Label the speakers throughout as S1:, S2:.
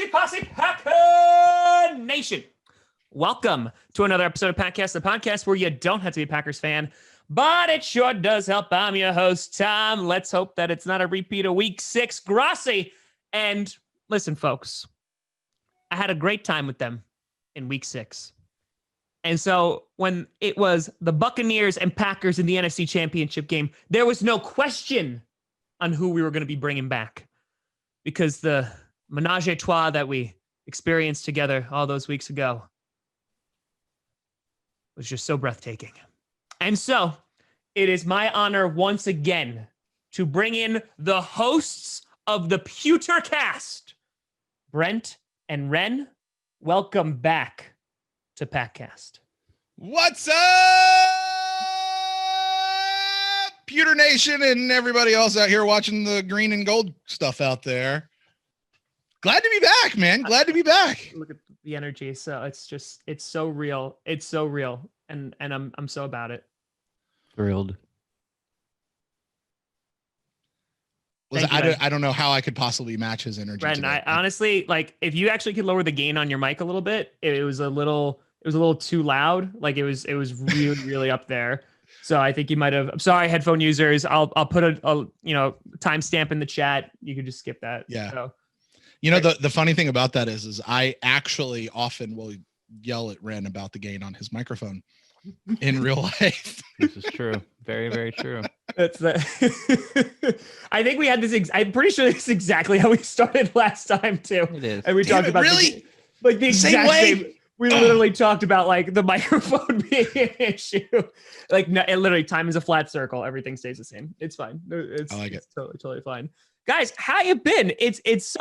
S1: Posse Packer Nation. Welcome to another episode of Packcast, the podcast where you don't have to be a Packers fan, but it sure does help. I'm your host, Tom. Let's hope that it's not a repeat of week 6. Grossi. And listen, folks, I had a great time with them in week 6. And so when it was the Buccaneers and Packers in the NFC Championship game, there was no question on who we were going to be bringing back, because the menage a trois that we experienced together all those weeks ago was just so breathtaking. And so it is my honor once again to bring in the hosts of the Pewtercast, Brent and Ren. Welcome back to Packcast.
S2: What's up, Pewter Nation and everybody else out here watching the green and gold stuff out there? Glad to be back, man. Glad to be back.
S1: Look at the energy. So it's so real. It's so real. And I'm so about it.
S3: Thrilled.
S2: Listen, I don't know how I could possibly match his energy.
S1: Bren, I honestly, like, if you actually could lower the gain on your mic a little bit, it was a little too loud. Like it was really, really up there. So I think you might have. I'm sorry, headphone users. I'll put a timestamp in the chat. You could just skip that.
S2: Yeah.
S1: So,
S2: the funny thing about that is I actually often will yell at Ren about the gain on his microphone in real life.
S3: This is true. Very, very true.
S1: That's that. I think we had this. I'm pretty sure this is exactly how we started last time too.
S3: It is.
S1: And we talked about
S2: really
S1: the exact same. We literally talked about like the microphone being an issue. Like no, it literally, time is a flat circle. Everything stays the same. It's fine.
S2: I like
S1: it's totally fine. Guys, how you been?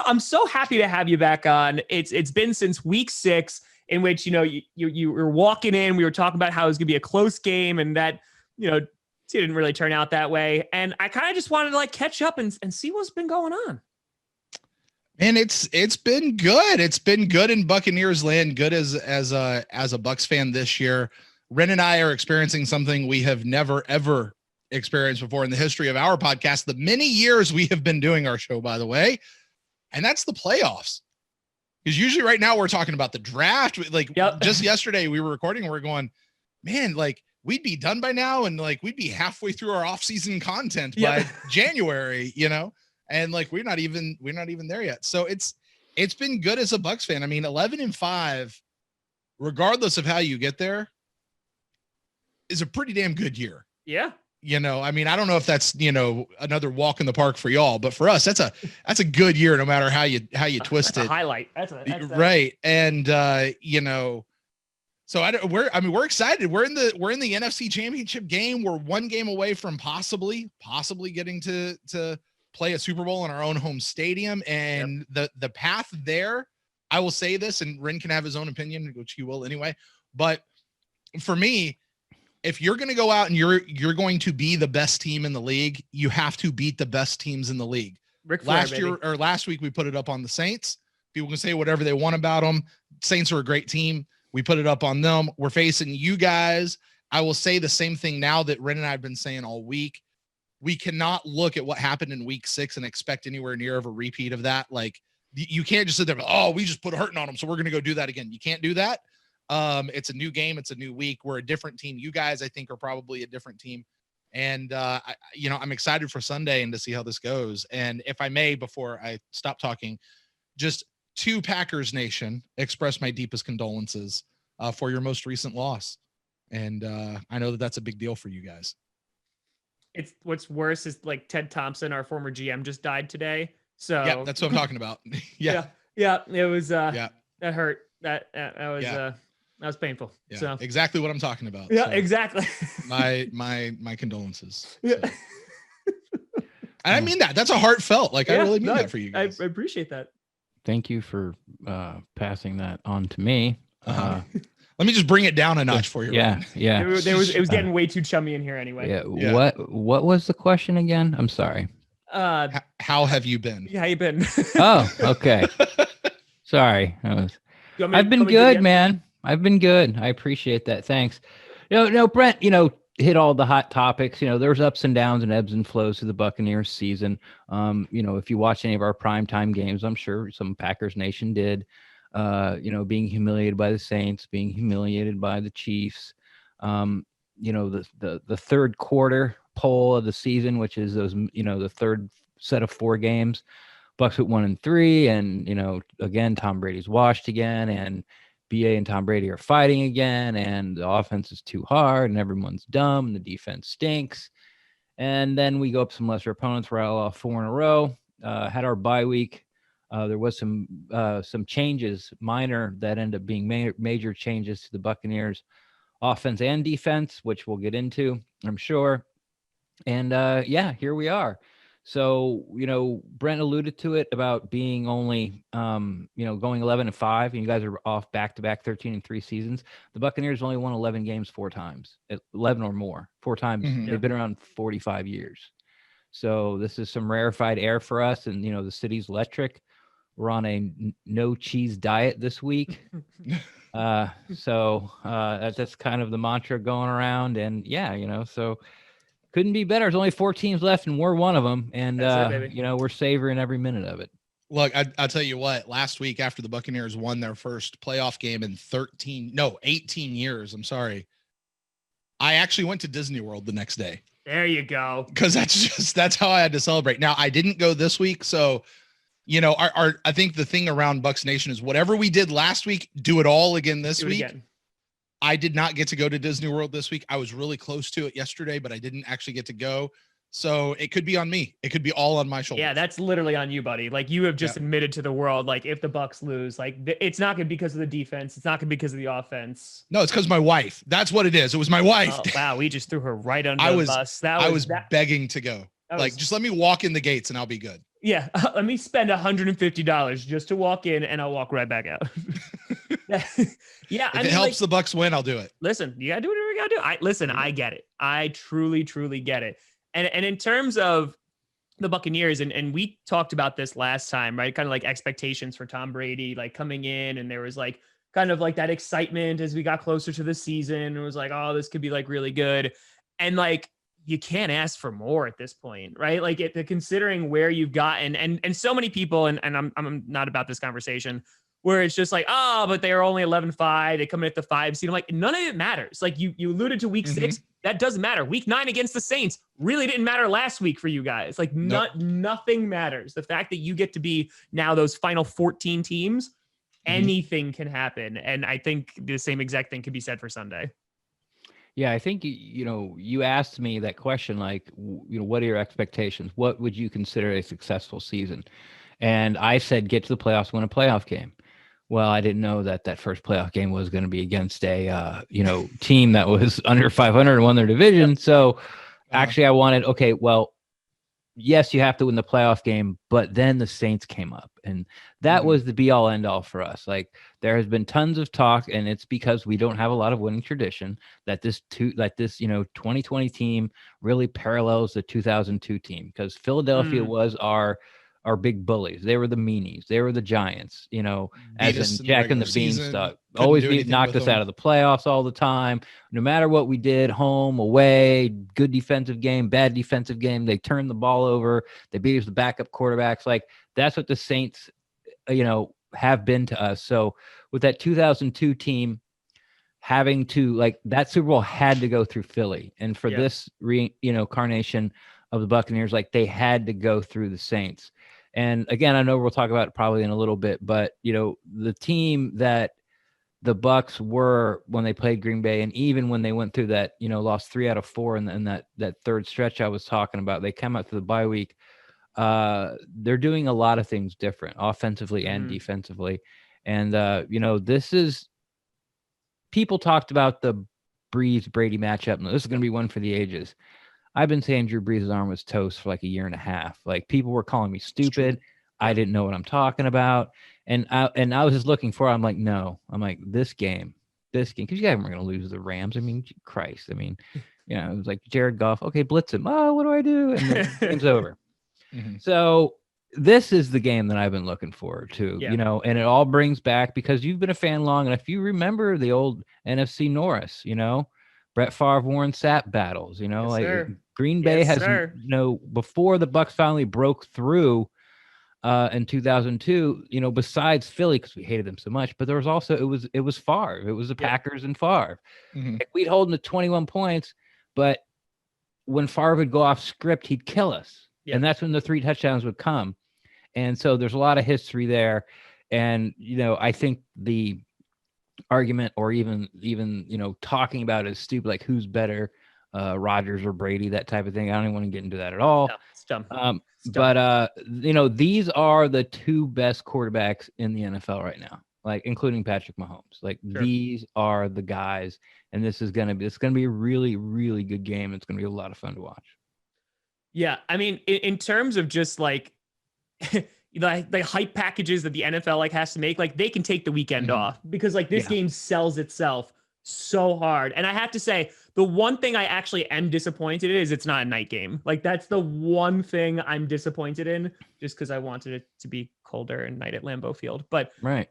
S1: I'm so happy to have you back on. It's been since week 6, in which you were walking in. We were talking about how it was gonna be a close game, and that it didn't really turn out that way. And I kind of just wanted to like catch up and see what's been going on.
S2: And it's been good. It's been good in Buccaneers land. Good as a Bucs fan this year. Ren and I are experiencing something we have never ever experienced before in the history of our podcast, the many years we have been doing our show, by the way, and that's the playoffs. Because usually right now we're talking about the draft. Just yesterday we were recording and we're going, man, like we'd be done by now, and like we'd be halfway through our off-season content by January, and like we're not even there yet. So it's been good as a Bucs fan. I mean, 11-5, regardless of how you get there, is a pretty damn good year.
S1: Yeah.
S2: I mean, I don't know if that's, another walk in the park for y'all, but for us, that's a good year, no matter how you twist it.
S1: A highlight. That's
S2: right. And, so we're excited. We're in the NFC Championship game. We're one game away from possibly getting to play a Super Bowl in our own home stadium. And the path there, I will say this, and Ren can have his own opinion, which he will anyway. But for me, if you're going to go out and you're going to be the best team in the league, you have to beat the best teams in the league. Last week, we put it up on the Saints. People can say whatever they want about them. Saints are a great team. We put it up on them. We're facing you guys. I will say the same thing now that Ren and I have been saying all week. We cannot look at what happened in week 6 and expect anywhere near of a repeat of that. Like, you can't just sit there, we just put hurting on them, so we're going to go do that again. You can't do that. It's a new game. It's a new week. We're a different team. You guys, I think, are probably a different team. And, I'm excited for Sunday and to see how this goes. And if I may, before I stop talking, just to Packers Nation, express my deepest condolences for your most recent loss. And I know that that's a big deal for you guys.
S1: It's what's worse is like Ted Thompson, our former GM, just died today. So
S2: yeah, that's what I'm talking about.
S1: Yeah. It was that hurt. That was painful.
S2: Yeah,
S1: so
S2: exactly what I'm talking about.
S1: Yeah,
S2: so
S1: exactly.
S2: my condolences.
S1: Yeah.
S2: So. And I mean that. That's a heartfelt. Like I really mean that for you guys.
S1: I appreciate that.
S3: Thank you for passing that on to me.
S2: Let me just bring it down a notch for you.
S3: Yeah,
S2: Ryan.
S3: yeah.
S1: It was getting way too chummy in here anyway.
S3: Yeah. What was the question again? I'm sorry.
S2: How have you been?
S1: How you been?
S3: Oh, okay. Sorry. I've been good, man. I've been good. I appreciate that. Thanks. No, Brent, hit all the hot topics. There's ups and downs and ebbs and flows to the Buccaneers season. If you watch any of our primetime games, I'm sure some Packers Nation did, being humiliated by the Saints, being humiliated by the Chiefs. The third quarter poll of the season, which is those, the third set of 4 games, Bucs at 1-3. And, again, Tom Brady's washed again, and BA and Tom Brady are fighting again, and the offense is too hard, and everyone's dumb, and the defense stinks. And then we go up some lesser opponents. We're out 4 in a row. Had our bye week. There was some changes, minor, that end up being major changes to the Buccaneers offense and defense, which we'll get into, I'm sure. And here we are. So, Brent alluded to it about being only, going 11-5, and you guys are off back-to-back 13-3 seasons. The Buccaneers only won 11 games 4 times, 11 or more, 4 times.
S2: Mm-hmm.
S3: They've been around 45 years. So this is some rarefied air for us. And, the city's electric. We're on a no cheese diet this week. So that's kind of the mantra going around. And so couldn't be better. There's only 4 teams left, and we're one of them. And, we're savoring every minute of it.
S2: Look, I'll tell you what, last week after the Buccaneers won their first playoff game in 18 years, I'm sorry, I actually went to Disney World the next day.
S1: There you go.
S2: Because that's how I had to celebrate. Now, I didn't go this week, so I think the thing around Bucs Nation is whatever we did last week, do it all again this week. I did not get to go to Disney World this week. I was really close to it yesterday, but I didn't actually get to go. So it could be on me. It could be all on my shoulders.
S1: Yeah, that's literally on you, buddy. Like, you have just admitted to the world, like, if the Bucs lose, like, it's not going to be because of the defense. It's not going to be because of the offense.
S2: No, it's because of my wife. That's what it is. It was my wife.
S1: Oh, wow, we just threw her right under the bus.
S2: I was begging to go. Just let me walk in the gates and I'll be good.
S1: Yeah, let me spend $150 just to walk in, and I'll walk right back out. Yeah,
S2: if it helps the Bucs win, I'll do it.
S1: Listen, you gotta do whatever you gotta do. I get it. I truly get it. And in terms of the Buccaneers, and we talked about this last time, right? Kind of like expectations for Tom Brady, like coming in, and there was like kind of like that excitement as we got closer to the season. It was like, oh, this could be like really good, and like, you can't ask for more at this point, right? Like, considering where you've gotten, and so many people, and I'm not about this conversation, where it's just like, oh, but they are only 11-5. They come in at the 5 seed. I'm like, none of it matters. Like, you alluded to week 6. That doesn't matter. Week 9 against the Saints really didn't matter last week for you guys. Like, nothing matters. The fact that you get to be now those final 14 teams, anything can happen. And I think the same exact thing could be said for Sunday.
S3: Yeah, I think, you asked me that question, like, what are your expectations? What would you consider a successful season? And I said, get to the playoffs, win a playoff game. Well, I didn't know that first playoff game was going to be against a, team that was under 500 and won their division. So actually I wanted, okay, well, yes, you have to win the playoff game, but then the Saints came up, and that was the be all end all for us. Like, there has been tons of talk, and it's because we don't have a lot of winning tradition, that this 2020 team really parallels the 2002 team, because Philadelphia was our big bullies. They were the meanies. They were the Giants, as in Jack and the Beanstalk. Always knocked us out of the playoffs all the time. No matter what we did, home, away, good defensive game, bad defensive game, they turned the ball over. They beat us with backup quarterbacks. Like, that's what the Saints, have been to us. So with that 2002 team having to, like, that Super Bowl had to go through Philly. And for this carnation of the Buccaneers, like, they had to go through the Saints. And again, I know we'll talk about it probably in a little bit, but the team that the Bucs were when they played Green Bay, and even when they went through that, lost 3 out of 4 in that third stretch I was talking about, they come out to the bye week. They're doing a lot of things different, offensively and defensively. And this is, people talked about the Brees Brady matchup. No, this is going to be one for the ages. I've been saying Drew Brees' arm was toast for like a year and a half. Like, people were calling me stupid. I didn't know what I'm talking about. And I was just looking for it. I'm like, no. I'm like, this game, because you guys weren't going to lose the Rams. I mean, Christ. I mean, it was like Jared Goff. Okay, blitz him. Oh, what do I do? And the game's over. So this is the game that I've been looking forward to, and it all brings back, because you've been a fan long. And if you remember the old NFC Norris, Brett Favre, Warren Sapp battles.
S1: Yes,
S3: like
S1: sir.
S3: Green Bay
S1: Yes,
S3: has,
S1: sir.
S3: before the Bucs finally broke through in 2002, besides Philly, because we hated them so much, but there was also it was Favre. It was the Packers and Favre.
S2: Mhm.
S3: Like, we'd hold them to 21 points, but when Favre would go off script, he'd kill us.
S1: Yep.
S3: And that's when the 3 touchdowns would come. And so there's a lot of history there. And, I think the argument, or even talking about it is stupid, like who's better, Rodgers or Brady, that type of thing. I don't even want to get into that at all.
S1: No, it's dumb.
S3: But these are the 2 best quarterbacks in the NFL right now, like including Patrick Mahomes. Like,
S1: Sure.
S3: These are the guys, and it's gonna be a really, really good game. It's gonna be a lot of fun to watch.
S1: Yeah, I mean, in terms of just like the hype packages that the NFL like has to make, like they can take the weekend off, because like this game sells itself so hard. And I have to say, the one thing I actually am disappointed in is it's not a night game. Like, that's the one thing I'm disappointed in, just because I wanted it to be colder and night at Lambeau Field. But
S3: Right.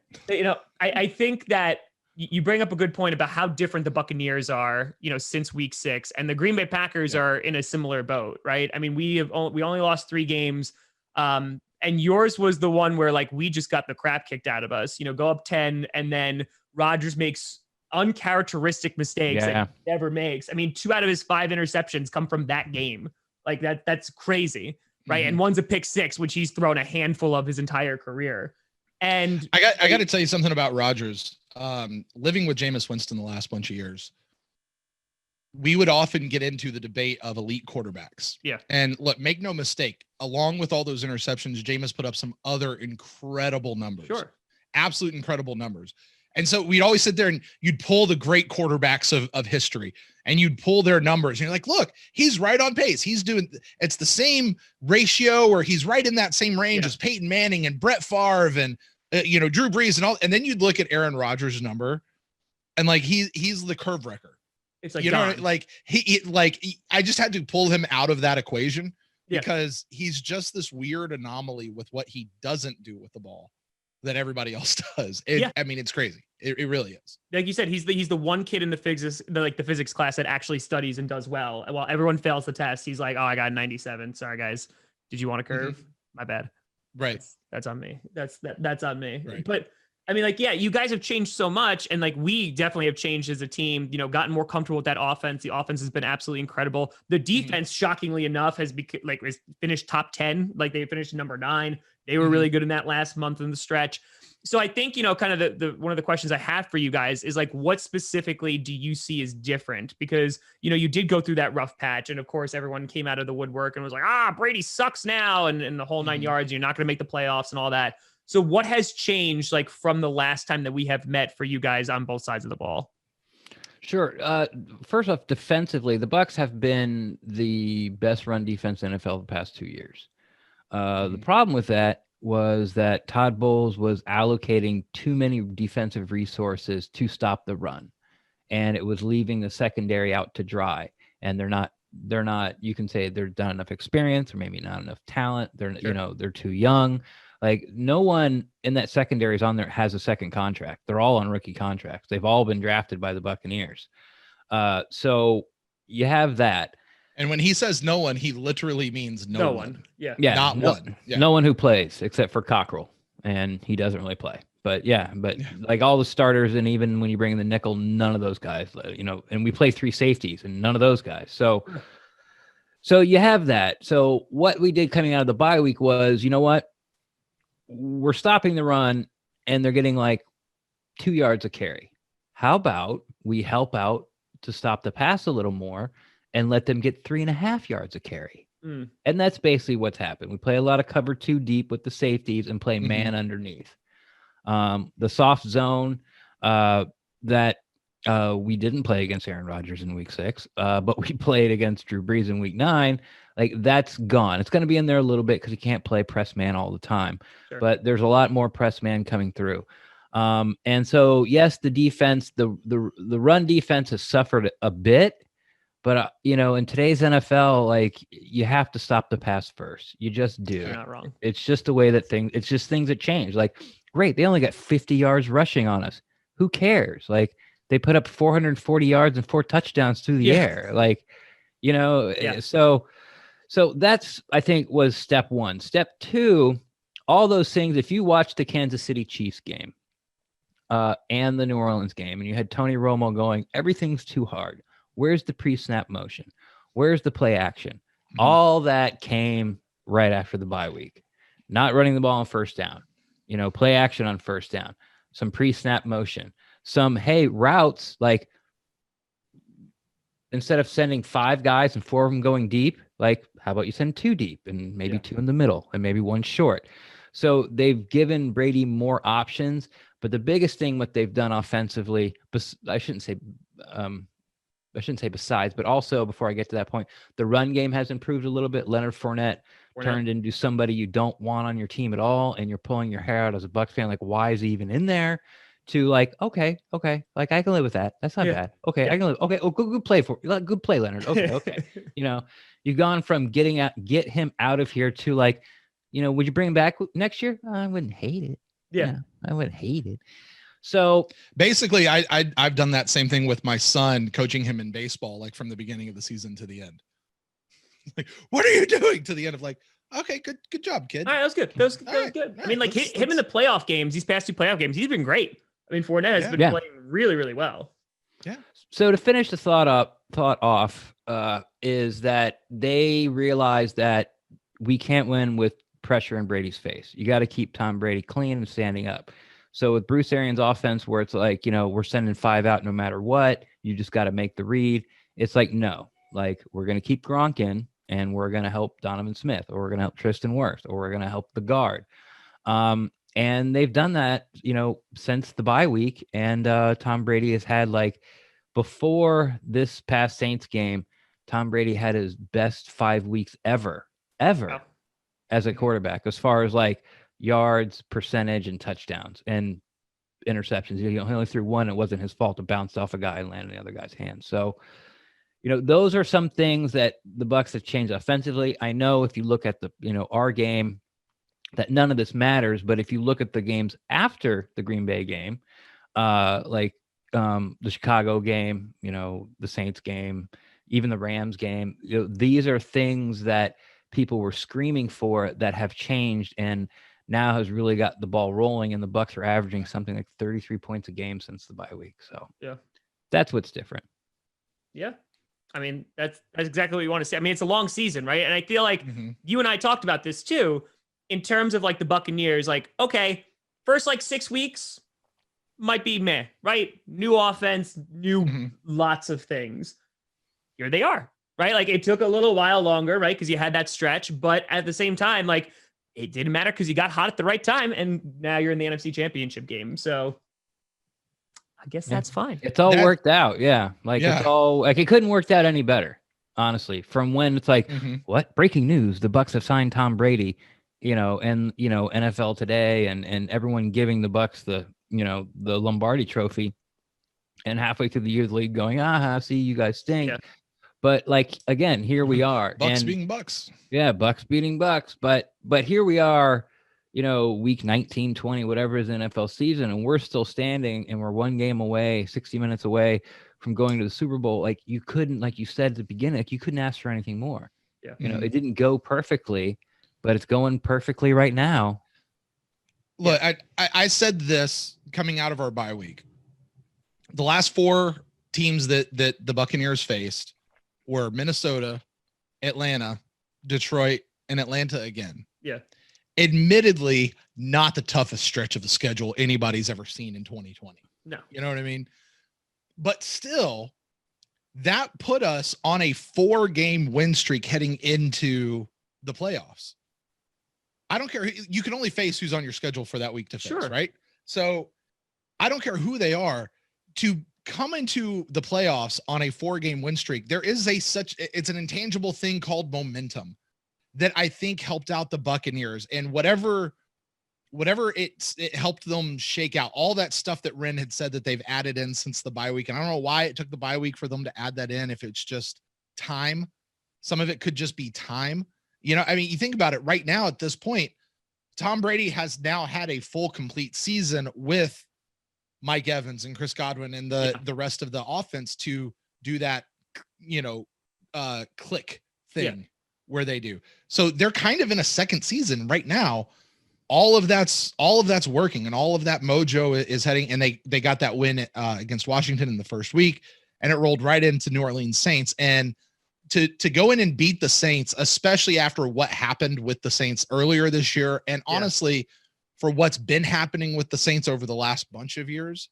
S1: I think that you bring up a good point about how different the Buccaneers are, since week 6, and the Green Bay Packers are in a similar boat, right? I mean, we only lost 3 games. And yours was the one where like we just got the crap kicked out of us, go up 10, and then Rodgers makes uncharacteristic mistakes that he never makes. I mean, 2 out of his 5 interceptions come from that game. Like that's crazy, right?
S2: Mm-hmm.
S1: And one's a pick 6, which he's thrown a handful of his entire career. And
S2: I got to tell you something about Rodgers. Living with Jameis Winston the last bunch of years, we would often get into the debate of elite quarterbacks.
S1: Yeah.
S2: And look, make no mistake, along with all those interceptions, Jameis put up some other incredible numbers.
S1: Sure.
S2: Absolute incredible numbers. And so we'd always sit there and you'd pull the great quarterbacks of history, and you'd pull their numbers. And you're like, look, he's right on pace. It's the same ratio, or he's right in that same range as Peyton Manning and Brett Favre and, Drew Brees and all. And then you'd look at Aaron Rodgers' number, and like, he's the curve wrecker.
S1: It's like,
S2: I just had to pull him out of that equation
S1: Yeah.
S2: because he's just this weird anomaly with what he doesn't do with the ball that everybody else does. I mean, it's crazy. It really is.
S1: Like you said, he's the one kid in the physics class that actually studies and does well. While everyone fails the test, he's like, oh, I got a 97. Sorry, guys. Did you want a curve?
S2: Mm-hmm.
S1: My bad.
S2: Right.
S1: That's on me. That's on me.
S2: Right.
S1: But I mean, like, yeah, you guys have changed so much, and like we definitely have changed as a team, gotten more comfortable with that offense. The offense has been absolutely incredible. The defense, shockingly enough, has finished top 10. Like, they finished number 9. They were really good in that last month in the stretch. So I think, kind of the one of the questions I have for you guys is like, what specifically do you see as different? Because, you did go through that rough patch, and of course everyone came out of the woodwork and was like, Brady sucks now, and the whole 9 yards, you're not going to make the playoffs and all that. So what has changed, like, from the last time that we have met for you guys on both sides of the ball?
S3: Sure. First off, defensively, the Bucs have been the best run defense in the NFL the past 2 years. The problem with that was that Todd Bowles was allocating too many defensive resources to stop the run, and it was leaving the secondary out to dry. And they're not, you can say they're not enough experience, or maybe not enough talent. They're, they're too young. Like, no one in that secondary is on there has a second contract. They're all on rookie contracts. They've all been drafted by the Buccaneers. So you have that.
S2: And when he says no one, he literally means no one.
S1: Yeah.
S2: Not one. Yeah.
S3: No one who plays except for Cockrell, and he doesn't really play. But like all the starters, and even when you bring in the nickel, none of those guys, and we play 3 safeties and none of those guys. So you have that. So what we did coming out of the bye week was, what? We're stopping the run, and they're getting like 2 yards a carry. How about we help out to stop the pass a little more and let them get 3.5 yards a carry? And that's basically what's happened. We play a lot of cover 2 deep with the safeties and play man underneath. The soft zone that we didn't play against Aaron Rodgers in week 6, but we played against Drew Brees in week 9. Like, that's gone. It's going to be in there a little bit because you can't play press man all the time. Sure. But there's a lot more press man coming through. And so, yes, the defense, the run defense has suffered a bit. But, in today's NFL, like, you have to stop the pass first. You just do.
S1: You're not wrong.
S3: It's just the way that things that change. Like, great, they only got 50 yards rushing on us. Who cares? Like, They put up 440 yards and 4 touchdowns through the air. Like, so that's, I think, was step one. Step two, all those things, if you watch the Kansas City Chiefs game and the New Orleans game, and you had Tony Romo going, everything's too hard. Where's the pre-snap motion? Where's the play action? Mm-hmm. All that came right after the bye week. Not running the ball on first down, play action on first down, some pre-snap motion, some, hey, routes, like instead of sending 5 guys and 4 of them going deep, like, how about you send 2 deep and maybe 2 in the middle and maybe 1 short? So they've given Brady more options, but the biggest thing what they've done offensively, I shouldn't say besides, but also before I get to that point, the run game has improved a little bit. Leonard Fournette turned into somebody you don't want on your team at all, and you're pulling your hair out as a Bucs fan. Like, why is he even in there? To like, okay, like I can live with that. That's not bad. Okay, I can live. Okay, good play good play, Leonard. Okay. You've gone from get him out of here to like, would you bring him back next year? I wouldn't hate it. Yeah, I wouldn't hate it. So
S2: basically, I've done that same thing with my son, coaching him in baseball, like from the beginning of the season to the end. Like, what are you doing? To the end of like, okay, good job, kid.
S1: All right, that was good. That was good. I mean, like him in the playoff games, these past 2 playoff games, he's been great. I mean, Fournette has been playing really, really well.
S2: Yeah.
S3: So to finish the thought off, is that they realize that we can't win with pressure in Brady's face. You got to keep Tom Brady clean and standing up. So with Bruce Arians' offense, where it's like, we're sending 5 out no matter what, you just got to make the read. It's like, no, like we're going to keep Gronk in, and we're going to help Donovan Smith, or we're going to help Tristan Wirfs, or we're going to help the guard. And they've done that, since the bye week. And Tom Brady has had, like, before this past Saints game, Tom Brady had his best 5 weeks ever as a quarterback, as far as like yards, percentage, and touchdowns and interceptions. He only threw 1. It wasn't his fault. It bounced off a guy and landed in the other guy's hand. So, those are some things that the Bucs have changed offensively. I know if you look at the, our game, that none of this matters, but if you look at the games after the Green Bay game, like the Chicago game, the Saints game, even the Rams game, these are things that people were screaming for that have changed and now has really got the ball rolling, and the Bucs are averaging something like 33 points a game since the bye week. So that's what's different.
S1: Yeah. I mean, that's exactly what you want to see. I mean, it's a long season, right? And I feel like you and I talked about this too, in terms of like the Buccaneers, like, okay, first like 6 weeks might be meh, right? New offense, new lots of things. Here they are, right? Like it took a little while longer, right? Because you had that stretch, but at the same time, like it didn't matter because you got hot at the right time, and now you're in the NFC Championship game. So I guess that's fine.
S3: It's all worked out. Yeah. It's all like, it couldn't worked out any better, honestly, from when it's like, what? Breaking news. The Bucs have signed Tom Brady, and, NFL Today and everyone giving the Bucs the Lombardi trophy, and halfway through the year, the league going, see, you guys stink. Yeah. But like, again, here we are.
S2: Bucs beating Bucs.
S3: Yeah. Bucs beating Bucs. But here we are, week 19, 20, whatever is NFL season, and we're still standing, and we're 1 game away, 60 minutes away from going to the Super Bowl. Like you couldn't, like you said at the beginning, like you couldn't ask for anything more. Yeah. It didn't go perfectly, but it's going perfectly right now.
S2: Look, I said this coming out of our bye week. The last 4 teams that the Buccaneers faced were Minnesota, Atlanta, Detroit, and Atlanta again.
S1: Yeah.
S2: Admittedly, not the toughest stretch of the schedule anybody's ever seen in 2020.
S1: No.
S2: You know what I mean? But still, that put us on a 4-game win streak heading into the playoffs. I don't care. You can only face who's on your schedule for that week to face, right? So I don't care who they are. To come into the playoffs on a 4-game win streak, there is it's an intangible thing called momentum that I think helped out the Buccaneers, and whatever it helped them shake out all that stuff that Ren had said that they've added in since the bye week. And I don't know why it took the bye week for them to add that in. If it's just time, some of it could just be time. I mean, you think about it right now at this point, Tom Brady has now had a full complete season with Mike Evans and Chris Godwin and the rest of the offense to do that, click thing where they do. So they're kind of in a second season right now. All of that's working, and all of that mojo is heading, and they got that win against Washington in the first week, and it rolled right into New Orleans Saints. And to go in and beat the Saints, especially after what happened with the Saints earlier this year, and honestly, for what's been happening with the Saints over the last bunch of years,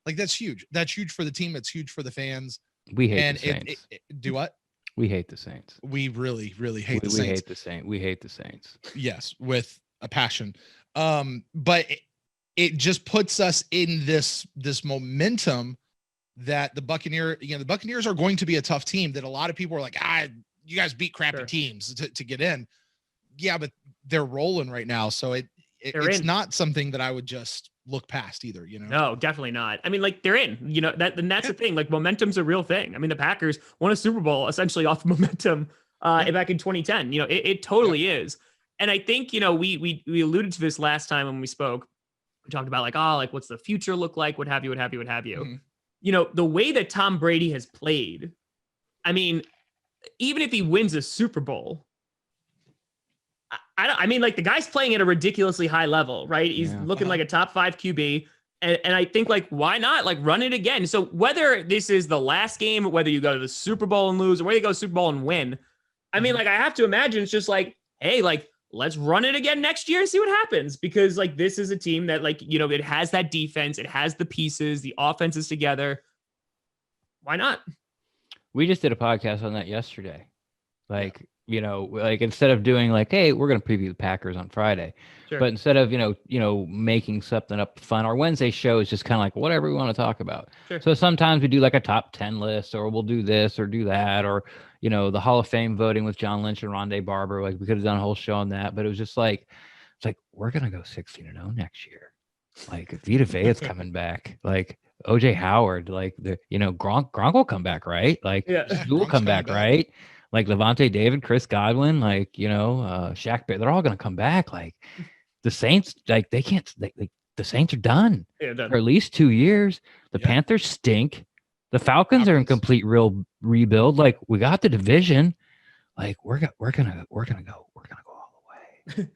S2: like that's huge. That's huge for the team. It's huge for the fans.
S3: We hate the Saints.
S2: Do what?
S3: We hate the Saints.
S2: We really, really hate the Saints.
S3: We hate the Saints. We hate the Saints.
S2: Yes, with a passion. But it just puts us in this momentum that the Buccaneers are going to be a tough team that a lot of people are like, you guys beat crappy teams to get in. Yeah, but they're rolling right now. So it's not something that I would just look past either,
S1: No, definitely not. I mean, like they're in, that's the thing. Like momentum's a real thing. I mean, the Packers won a Super Bowl essentially off momentum back in 2010. It totally is. And I think, we alluded to this last time when we spoke. We talked about like, what's the future look like? What have you? Mm-hmm. The way that Tom Brady has played, I mean, even if he wins a Super Bowl, I mean, like the guy's playing at a ridiculously high level, right? He's looking like a top 5 QB. And I think like, why not like run it again? So whether this is the last game, whether you go to the Super Bowl and lose or whether you go to the Super Bowl and win, I mean, like I have to imagine it's just like, hey, like, let's run it again next year and see what happens. Because like, this is a team that like, it has that defense. It has the pieces, the offense is together. Why not?
S3: We just did a podcast on that yesterday. Like, like instead of doing like, hey, we're going to preview the Packers on Friday, but instead of, making something up fun, our Wednesday show is just kind of like whatever we want to talk about. Sure. So sometimes we do like a top 10 list, or we'll do this or do that, or, the Hall of Fame voting with John Lynch and Rondé Barber. Like we could have done a whole show on that, but it was just like, it's like, we're going to go 16-0 next year. Like Vita Vea's coming back. Like OJ Howard, like Gronk will come back, right? Like Stu will come back, right? Like Levante David, Chris Godwin, like, Shaq Bear, they're all going to come back. Like the Saints, like they can't, the Saints are done for at least 2 years. The Panthers stink. The Falcons are in complete real rebuild. Like we got the division. Like we're gonna go all the way.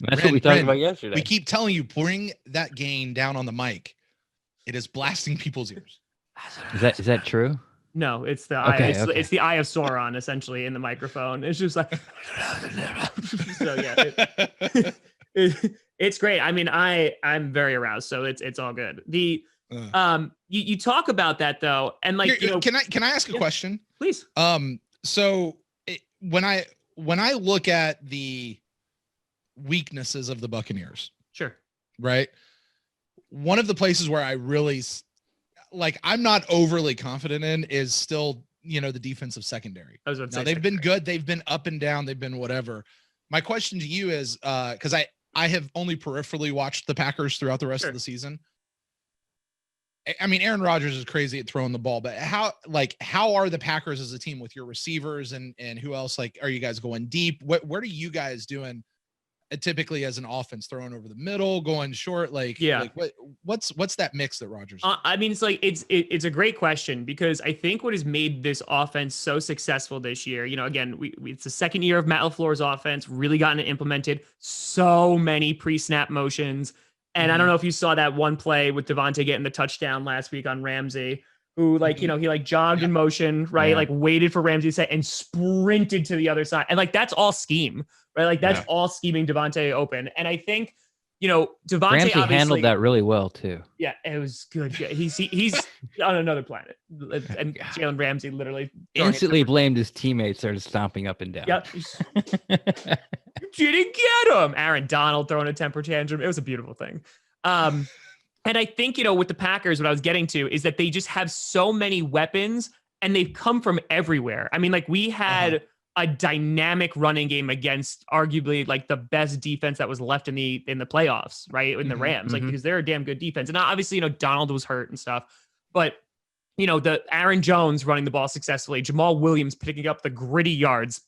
S3: That's what we talked about yesterday.
S2: We keep telling you, bring that gain down on the mic. It is blasting people's ears.
S3: Is that true?
S1: No, it's the eye. It's the eye of Sauron essentially in the microphone. It's just like, so yeah, it's great. I mean, I'm very aroused, so it's all good. You talk about that though, and like,
S2: can I ask a question,
S1: please?
S2: So when I look at the weaknesses of the Buccaneers,
S1: sure,
S2: right? One of the places where I really I'm not overly confident in is still, the defensive secondary. Now they've been good. They've been up and down. They've been whatever. My question to you is, cause I have only peripherally watched the Packers throughout the rest of the season. I mean, Aaron Rodgers is crazy at throwing the ball, but how are the Packers as a team with your receivers and who else? Like, are you guys going deep? What are you guys doing? Typically as an offense, throwing over the middle, going short, what's that mix that Rodgers
S1: I mean, it's like it's a great question, because I think what has made this offense so successful this year, again, it's the second year of Matt LaFleur's offense, really gotten it implemented, so many pre-snap motions. And I don't know if you saw that one play with Devontae getting the touchdown last week on Ramsey, who he like jogged in motion, right? Yeah. Like waited for Ramsey to say and sprinted to the other side. And like, that's all scheme, right? Like that's all scheming Devontae open. And I think, Devontae
S3: Ramsey handled that really well too.
S1: Yeah, it was good. Yeah, he's on another planet. And Jalen Ramsey literally
S3: instantly blamed his teammates, started stomping up and down.
S1: Yep. You didn't get him. Aaron Donald throwing a temper tantrum. It was a beautiful thing. And I think, with the Packers, what I was getting to is that they just have so many weapons and they've come from everywhere. I mean, like we had a dynamic running game against arguably like the best defense that was left in the playoffs, right? In the Rams, like, because they're a damn good defense. And obviously, Donald was hurt and stuff, but the Aaron Jones running the ball successfully, Jamal Williams picking up the gritty yards,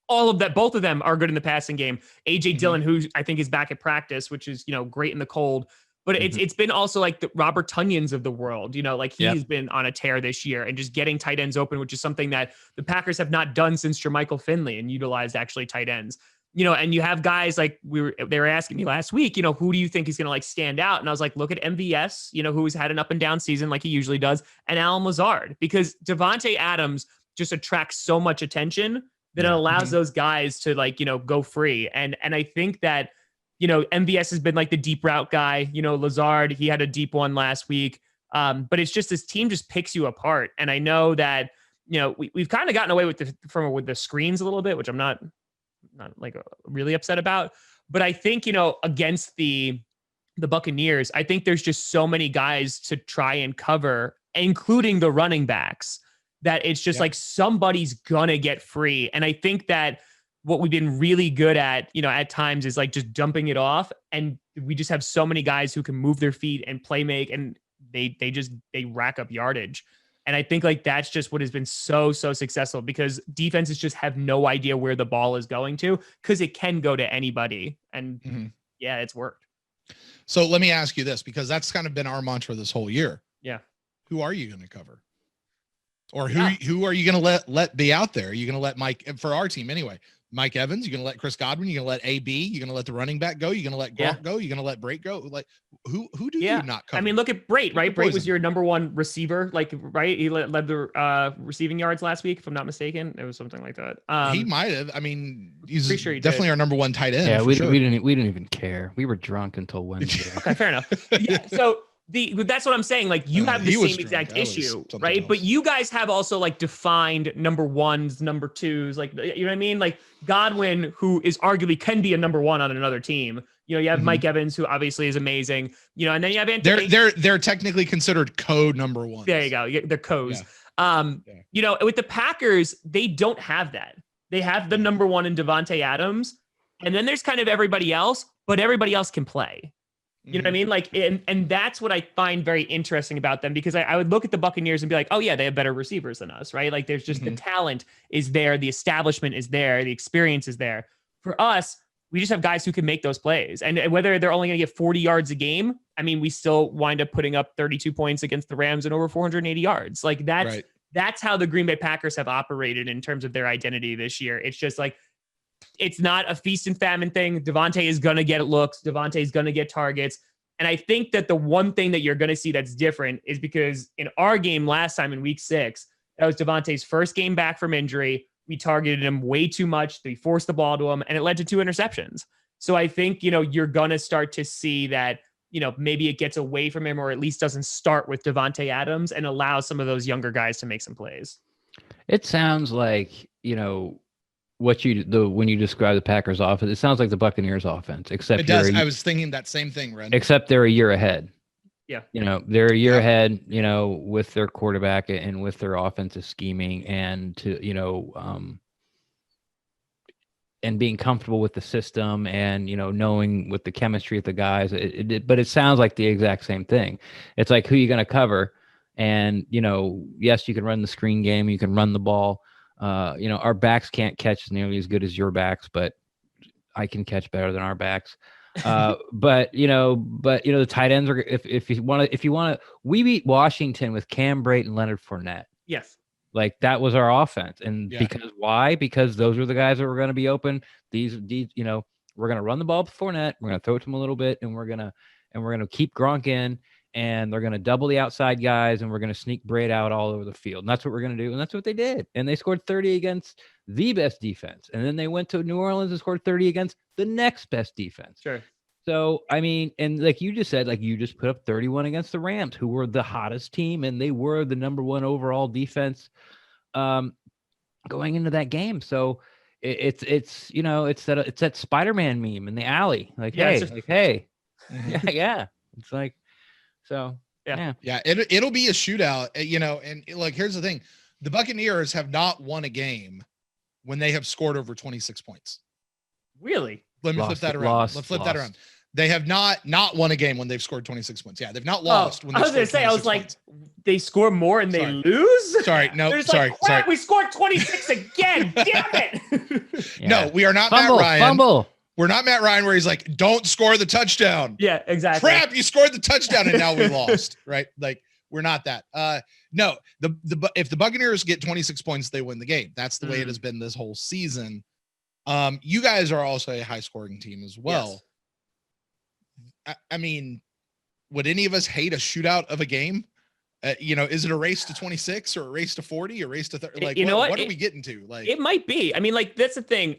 S1: all of that, both of them are good in the passing game. AJ Dillon, who I think is back at practice, which is, great in the cold. But it's been also like the Robert Tunyons of the world, like he's been on a tear this year and just getting tight ends open, which is something that the Packers have not done since Jermichael Finley and utilized actually tight ends. And you have guys like they were asking me last week, who do you think is going to like stand out? And I was like, look at MVS, who's had an up and down season like he usually does, and Alan Lazard, because Devontae Adams just attracts so much attention that it allows those guys to like, go free. And I think that, MVS has been like the deep route guy, Lazard, he had a deep one last week. But it's just this team just picks you apart. And I know that, we've kind of gotten away with the screens a little bit, which I'm not like really upset about. But I think, against the Buccaneers, I think there's just so many guys to try and cover, including the running backs, that it's just like somebody's gonna get free. And I think that what we've been really good at, at times is like just dumping it off. And we just have so many guys who can move their feet and play make, and they rack up yardage. And I think like that's just what has been so successful, because defenses just have no idea where the ball is going to, because it can go to anybody. And it's worked.
S2: So let me ask you this, because that's kind of been our mantra this whole year.
S1: Yeah.
S2: Who are you going to cover? Or who are you going to let be out there? Are you going to let Mike, for our team anyway, Mike Evans, you're going to let Chris Godwin, you're going to let AB, you're going to let the running back go, you're going to let Gronk go, you're going to let Brate go? Like who do you not cover?
S1: I mean, look at Brate, right? Brate was your number one receiver, like, right? He led the receiving yards last week, if I'm not mistaken. It was something like that. He
S2: might have. I mean, he's
S1: pretty sure he
S2: definitely
S1: did.
S2: Our number one tight end.
S3: Yeah, we didn't even care. We were drunk until Wednesday.
S1: Okay, fair enough. Yeah, so that's what I'm saying. Like, you have the same exact issue, right?
S2: Else.
S1: But you guys have also like defined number ones, number twos, like, you know what I mean? Like Godwin, who is arguably can be a number one on another team. You have Mike Evans, who obviously is amazing. And then you have Anthony.
S2: They're technically considered code number one.
S1: There you go. They're codes. Yeah. With the Packers, they don't have that. They have the number one in Devontae Adams, and then there's kind of everybody else, but everybody else can play. You know what I mean? Like, and that's what I find very interesting about them, because I would look at the Buccaneers and be like, oh yeah, they have better receivers than us, right? Like, there's just the talent is there, the establishment is there, the experience is there. For us, we just have guys who can make those plays. And whether they're only going to get 40 yards a game, I mean, we still wind up putting up 32 points against the Rams and over 480 yards. Like, that's how the Green Bay Packers have operated in terms of their identity this year. It's just like, it's not a feast and famine thing. Devontae is going to get looks. Devontae is going to get targets. And I think that the one thing that you're going to see that's different is because in our game last time in week 6, that was Devontae's first game back from injury. We targeted him way too much. We forced the ball to him, and it led to 2 interceptions. So I think, you're going to start to see that, maybe it gets away from him, or at least doesn't start with Devontae Adams and allows some of those younger guys to make some plays.
S3: It sounds like, when you describe the Packers offense, it sounds like the Buccaneers offense, except
S2: it does. I was thinking that same thing, Ren.
S3: Except they're a year ahead.
S1: Yeah.
S3: They're a year ahead, with their quarterback and with their offensive scheming, and and being comfortable with the system, and, knowing with the chemistry of the guys. But it sounds like the exact same thing. It's like, who you going to cover? And, yes, you can run the screen game, you can run the ball. Our backs can't catch nearly as good as your backs, but I can catch better than our backs. But the tight ends are, if you want to, we beat Washington with Cam Brate and Leonard Fournette.
S1: Yes.
S3: Like, that was our offense. And because why? Because those were the guys that were going to be open. These, we're going to run the ball with Fournette. We're going to throw it to him a little bit, and we're going to keep Gronk in. And they're going to double the outside guys, and we're going to sneak Brate out all over the field. And that's what we're going to do. And that's what they did. And they scored 30 against the best defense. And then they went to New Orleans and scored 30 against the next best defense.
S1: Sure.
S3: So, I mean, and like you just said, like, you just put up 31 against the Rams, who were the hottest team, and they were the number one overall defense going into that game. So it's that Spider-Man meme in the alley. Like, hey. Yeah. It's like, so yeah.
S2: It'll be a shootout, and like, here's the thing. The Buccaneers have not won a game when they have scored over 26 points.
S1: Really?
S2: Let me flip that around. Let's flip that around. They have not won a game when they've scored 26 points. Yeah, they've not lost. When
S1: I was going to say, I was like, they score more and they lose?
S2: Sorry, no,
S1: sorry. We scored 26 again. Damn it.
S2: No, we are not Matt Ryan.
S3: Fumble.
S2: We're not Matt Ryan where he's like, don't score the touchdown.
S1: Yeah, exactly.
S2: Crap, you scored the touchdown and now we lost, right? Like, we're not that. No, if the Buccaneers get 26 points, they win the game. That's the way it has been this whole season. You guys are also a high scoring team as well. Yes. I mean, would any of us hate a shootout of a game? Is it a race to 26 or a race to 40 or a race to 30? Like, what are we getting to? Like,
S1: it might be. I mean, like, that's the thing.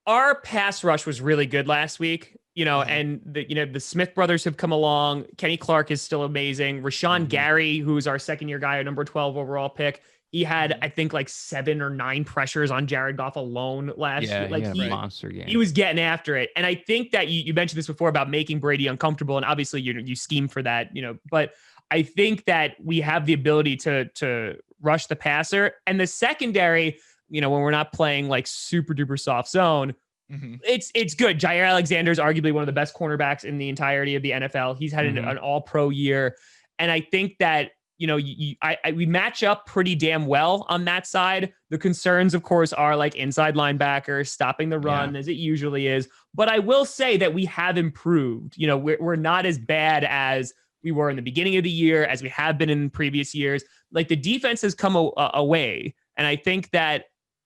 S1: Our pass rush was really good last week, and the Smith brothers have come along. Kenny Clark is still amazing. Rashawn Gary, who's our second-year guy, our number 12 overall pick, he had, I think, like 7 or 9 pressures on Jared Goff alone last year. Like,
S3: he monster game.
S1: He was getting after it. And I think that you mentioned this before about making Brady uncomfortable, and obviously you scheme for that, but I think that we have the ability to rush the passer, and the secondary, when we're not playing like super duper soft zone, it's good. Jair Alexander is arguably one of the best cornerbacks in the entirety of the NFL. He's had an all-pro year. And I think that, we match up pretty damn well on that side. The concerns, of course, are like inside linebackers, stopping the run as it usually is. But I will say that we have improved. We're not as bad as we were in the beginning of the year, as we have been in previous years. Like, the defense has come away. And I think that,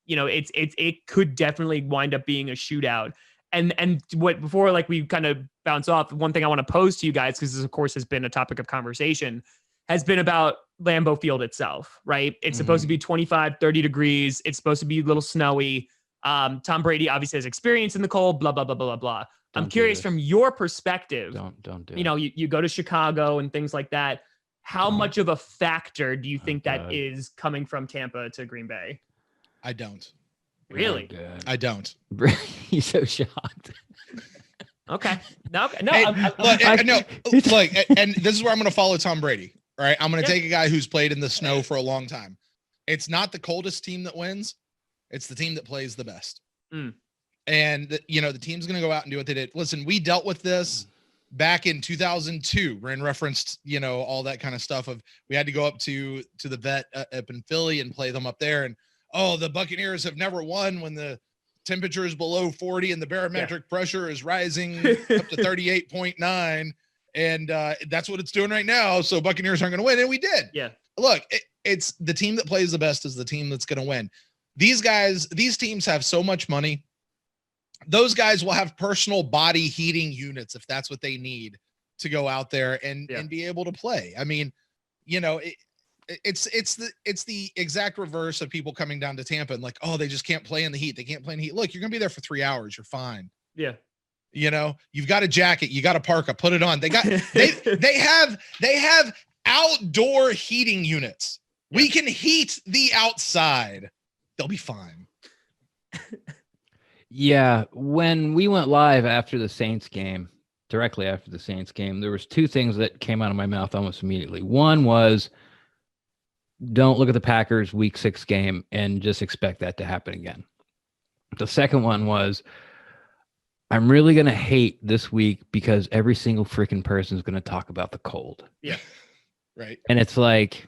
S1: it could definitely wind up being a shootout. And before we kind of bounce off, one thing I want to pose to you guys, because this, of course, has been a topic of conversation, has been about Lambeau Field itself, right? It's supposed to be 25, 30 degrees. It's supposed to be a little snowy. Tom Brady obviously has experience in the cold, blah, blah, blah, blah, blah. I'm curious from your perspective.
S3: Don't do it.
S1: You go to Chicago and things like that. How much of a factor do you think that is coming from Tampa to Green Bay?
S2: I don't.
S1: Really?
S2: I don't.
S3: He's so shocked.
S1: Okay. No.
S2: Hey, look, and this is where I'm going to follow Tom Brady. All right. I'm going to take a guy who's played in the snow for a long time. It's not the coldest team that wins. It's the team that plays the best. And the team's going to go out and do what they did. Listen, we dealt with this back in 2002. Ren referenced, all that kind of stuff of we had to go up to the vet up in Philly and play them up there. And, the Buccaneers have never won when the temperature is below 40 and the barometric pressure is rising up to 38.9. And that's what it's doing right now. So Buccaneers aren't going to win. And we did.
S1: Yeah.
S2: Look, it's the team that plays the best is the team that's going to win. These teams have so much money. Those guys will have personal body heating units if that's what they need to go out there and be able to play. I mean, it's the exact reverse of people coming down to Tampa and like, they just can't play in the heat. They can't play in the heat. Look, you're going to be there for 3 hours. You're fine.
S1: Yeah.
S2: You've got a jacket, you got a parka, put it on. They have outdoor heating units. Yeah. We can heat the outside. They'll be fine.
S3: Yeah. When we went live after the Saints game, directly after the Saints game, there was 2 things that came out of my mouth almost immediately. One was, don't look at the Packers week 6 game and just expect that to happen again. The second one was, I'm really going to hate this week because every single freaking person is going to talk about the cold.
S1: Yeah.
S2: Right.
S3: And it's like,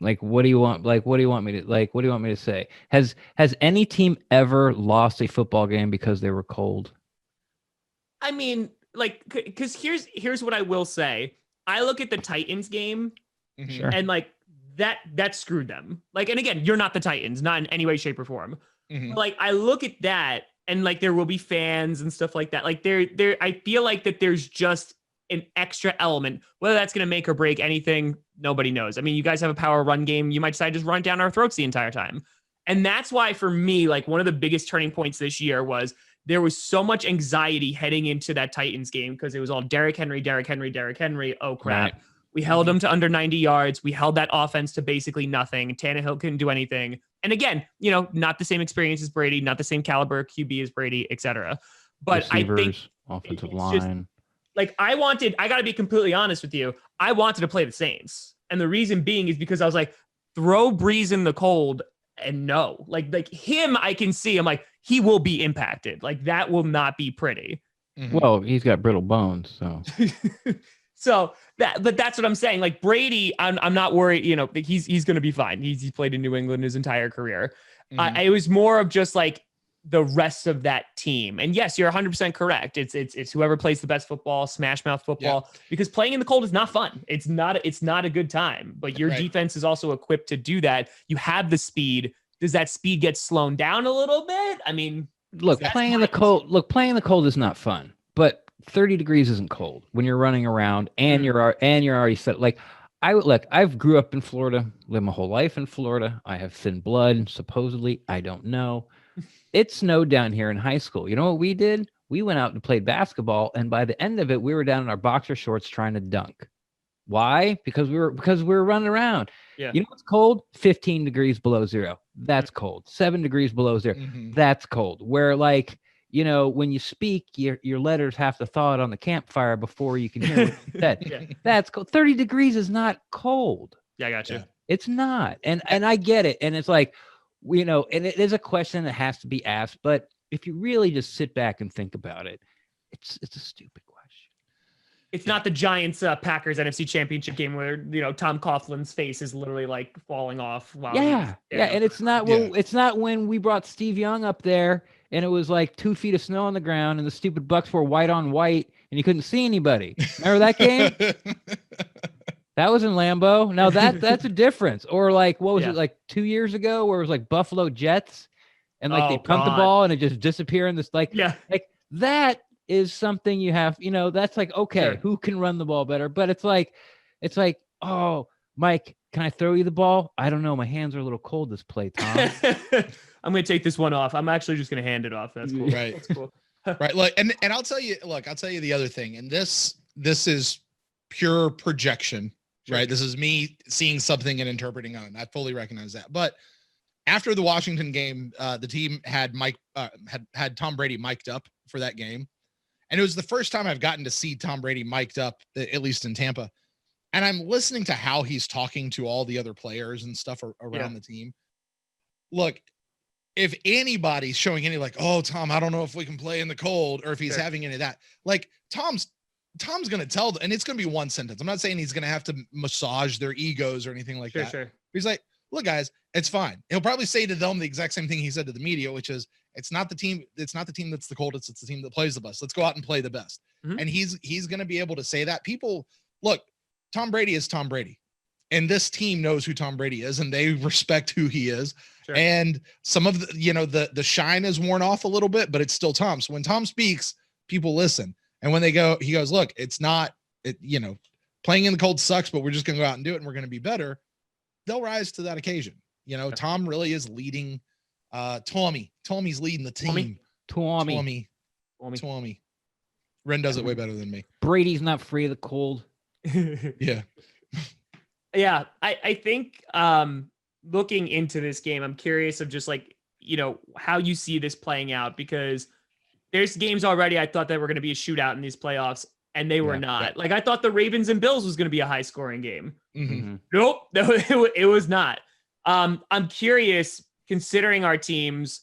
S3: what do you want? What do you want me to say? Has any team ever lost a football game because they were cold?
S1: I mean, because here's what I will say. I look at the Titans game and that screwed them. And again, you're not the Titans, not in any way, shape, or form. But, I look at that and there will be fans and stuff like that. I feel like that there's just an extra element. Whether that's going to make or break anything, nobody knows. I mean, you guys have a power run game. You might decide to just run down our throats the entire time. And that's why, for me, one of the biggest turning points this year was there was so much anxiety heading into that Titans game because it was all Derrick Henry. Oh, crap. Right. We held them to under 90 yards. We held that offense to basically nothing. Tannehill couldn't do anything. And again, not the same experience as Brady, not the same caliber QB as Brady, et cetera. But
S3: receivers,
S1: I think
S3: offensive line.
S1: I got to be completely honest with you. I wanted to play the Saints. And the reason being is because I was like, throw Breeze in the cold and no. Him, I can see. I'm like, he will be impacted. That will not be pretty.
S3: Well, he's got brittle bones, so.
S1: But that's what I'm saying. Brady, I'm not worried. He's going to be fine. He's played in New England his entire career. It was more of just the rest of that team. And yes, you're 100% correct. It's whoever plays the best football, smash mouth football, because playing in the cold is not fun. It's not a good time, but your defense is also equipped to do that. You have the speed. Does that speed get slowed down a little bit? I mean,
S3: look, playing in the cold is not fun, but 30 degrees isn't cold when you're running around and you're already set. Like I've grew up in Florida, lived my whole life in Florida. I have thin blood, supposedly. I don't know. It snowed down here in high school. You know what we did? We went out and played basketball, and by the end of it, we were down in our boxer shorts trying to dunk. Why? Because we were running around.
S1: Yeah.
S3: You know what's cold? 15 degrees below zero. That's cold. 7 degrees below zero. That's cold. Where like, you know, when you speak, your letters have to thaw it on the campfire before you can hear what you said. That's cold. 30 degrees is not cold.
S1: Yeah, I got you.
S3: It's not. And I get it. And it's like, you know, and it is a question that has to be asked. But if you really just sit back and think about it, it's a stupid question.
S1: It's not the Giants Packers NFC Championship game where, you know, Tom Coughlin's face is literally like falling off. While
S3: and it's not it's not when we brought Steve Young up there and it was like 2 feet of snow on the ground and the stupid Bucks were white on white and you couldn't see anybody. Remember that game? That was in Lambeau. Now that's a difference. Or like, what was it, like 2 years ago where it was like Buffalo Jets and like they pumped the ball and it just disappeared in this like that is something you have, you know, that's like, okay, who can run the ball better? But it's like, oh, Mike, can I throw you the ball? I don't know. My hands are a little cold this play, Tom.
S1: I'm going to take this one off. I'm actually just going to hand it off. That's cool.
S2: Right.
S1: That's cool.
S2: Right. Look, and I'll tell you the other thing. And this is pure projection, right? This is me seeing something and interpreting on it. I fully recognize that. But after the Washington game, the team had had Tom Brady mic'd up for that game. And it was the first time I've gotten to see Tom Brady mic'd up, at least in Tampa. And I'm listening to how he's talking to all the other players and stuff around the team. Look, if anybody's showing any like, oh, Tom, I don't know if we can play in the cold, or if he's having any of that, like Tom's going to tell them, and it's going to be one sentence. I'm not saying he's going to have to massage their egos or anything like that.
S1: Sure.
S2: He's like, look, guys, it's fine. He'll probably say to them the exact same thing he said to the media, which is, it's not the team that's the coldest, it's the team that plays the best. Let's go out and play the best. And he's going to be able to say that. People, look, Tom Brady is Tom Brady. And this team knows who Tom Brady is, and they respect who he is. Sure. And some of the, you know, the shine is worn off a little bit, but it's still Tom. So when Tom speaks, people listen. And when he goes, look, it's not, you know, playing in the cold sucks, but we're just going to go out and do it, and we're going to be better. They'll rise to that occasion. You know, Tom really is leading. Tommy's leading the team. Tommy. Ren does it way better than me.
S3: Brady's not free of the cold.
S2: Yeah.
S1: Yeah. I think looking into this game, I'm curious of just like, you know, how you see this playing out, because there's games already I thought that were going to be a shootout in these playoffs, and they were not. Yeah. Like I thought the Ravens and Bills was going to be a high scoring game. Nope, it was not. I'm curious, considering our teams,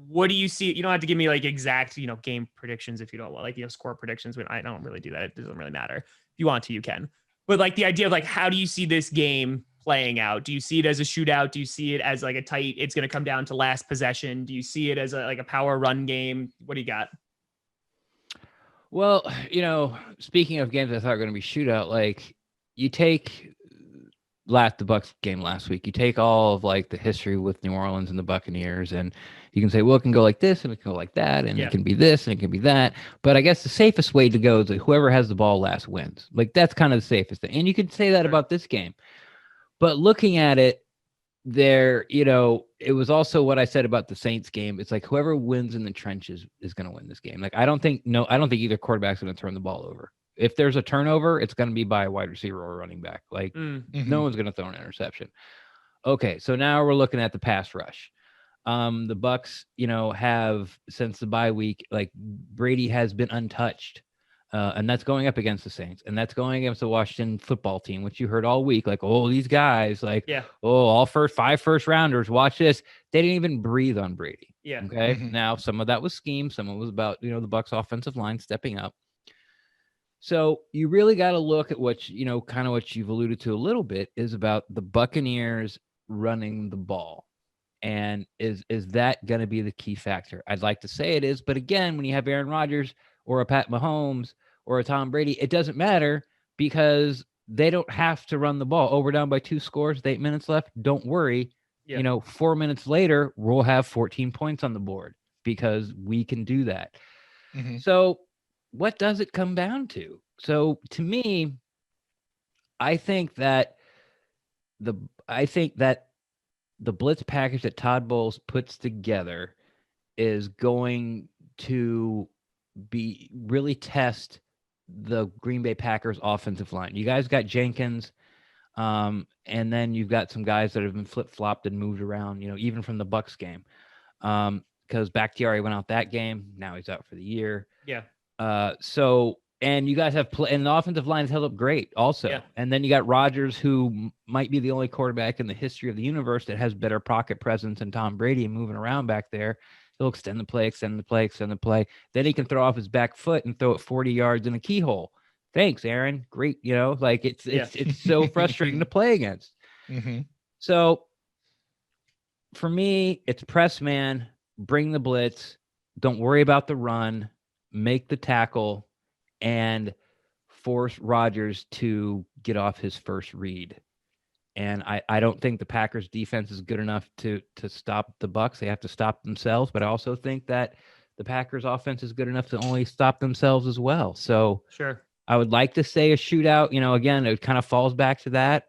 S1: what do you see? You don't have to give me like exact, you know, game predictions if you don't want, like, you know, score predictions. I don't really do that. It doesn't really matter. If you want to, you can. But like the idea of like, how do you see this game playing out? Do you see it as a shootout? Do you see it as like a tight, it's going to come down to last possession? Do you see it as a power run game? What do you got?
S3: Well, you know, speaking of games I thought were going to be shootout, like you take the Bucs game last week, you take all of like the history with New Orleans and the Buccaneers, and you can say, well, it can go like this and it can go like that, and it can be this and it can be that. But I guess the safest way to go is that whoever has the ball last wins. Like that's kind of the safest thing. And you could say that about this game. But looking at it there, you know, it was also what I said about the Saints game. It's like whoever wins in the trenches is going to win this game. Like I don't think either quarterback's going to turn the ball over. If there's a turnover, it's going to be by a wide receiver or a running back. Like no one's going to throw an interception. Okay, so now we're looking at the pass rush. The Bucs, you know, have since the bye week, like Brady has been untouched. And that's going up against the Saints, and that's going against the Washington football team, which you heard all week. Like, oh, these guys, like, all five first rounders. Watch this. They didn't even breathe on Brady. Yeah. Okay. Now, some of that was scheme. Some of it was about, you know, the Bucs offensive line stepping up. So you really got to look at what, you know, kind of what you've alluded to a little bit is about the Buccaneers running the ball. And is that going to be the key factor? I'd like to say it is, but again, when you have Aaron Rodgers or a Pat Mahomes or a Tom Brady, it doesn't matter because they don't have to run the ball. Oh, we're down by 2 scores, 8 minutes left. Don't worry.
S1: Yeah.
S3: 4 minutes later, we'll have 14 points on the board because we can do that.
S2: Mm-hmm.
S3: So what does it come down to? So to me, I think that the blitz package that Todd Bowles puts together is going to be really test the Green Bay Packers offensive line. You guys got Jenkins, and then you've got some guys that have been flip-flopped and moved around, even from the Bucs game. Because Bakhtiari went out that game. Now he's out for the year.
S1: Yeah.
S3: And you guys have and the offensive line has held up great also.
S1: Yeah.
S3: And then you got Rodgers, who might be the only quarterback in the history of the universe that has better pocket presence than Tom Brady and moving around back there. He'll extend the play. Then he can throw off his back foot and throw it 40 yards in a keyhole. Thanks, Aaron. Great. It's so frustrating to play against.
S2: Mm-hmm.
S3: So for me, it's press man, bring the blitz, don't worry about the run, make the tackle, and force Rodgers to get off his first read. And I don't think the Packers defense is good enough to stop the Bucs. They have to stop themselves. But I also think that the Packers offense is good enough to only stop themselves as well. So
S1: Sure.
S3: I would like to say a shootout. Again, it kind of falls back to that.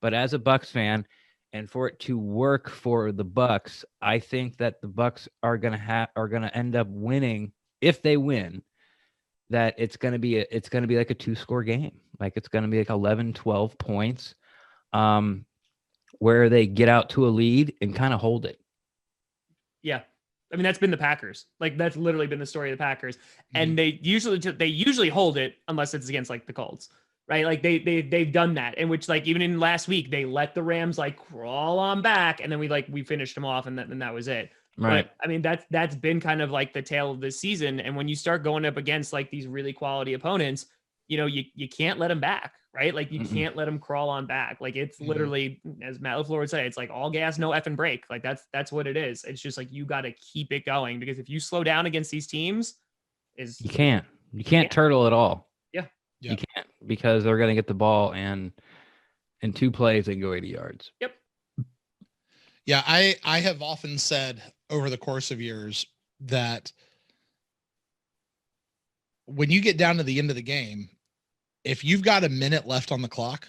S3: But as a Bucs fan, and for it to work for the Bucs, I think that the Bucs are gonna end up winning. If they win, that it's gonna be like a 2-score game. Like it's gonna be like 11, 12 points, where they get out to a lead and kind of hold it.
S1: Yeah. I mean, that's been the Packers. Like that's literally been the story of the Packers. And they usually hold it unless it's against like the Colts, right? Like they've done that. In which like even in last week, they let the Rams like crawl on back and then we finished them off and that was it.
S3: Right.
S1: But I mean, that's been kind of like the tale of this season. And when you start going up against like these really quality opponents, you can't let them back, right? Like you can't let them crawl on back. Like it's literally, as Matt LaFleur would say, it's like all gas, no effing brake. Like that's what it is. It's just like, you got to keep it going because if you slow down against these teams
S3: you can't turtle at all.
S1: Yeah.
S3: You can't, because they're going to get the ball and in 2 plays they can go 80 yards.
S1: Yep.
S2: Yeah. I have often said over the course of years that when you get down to the end of the game, if you've got a minute left on the clock,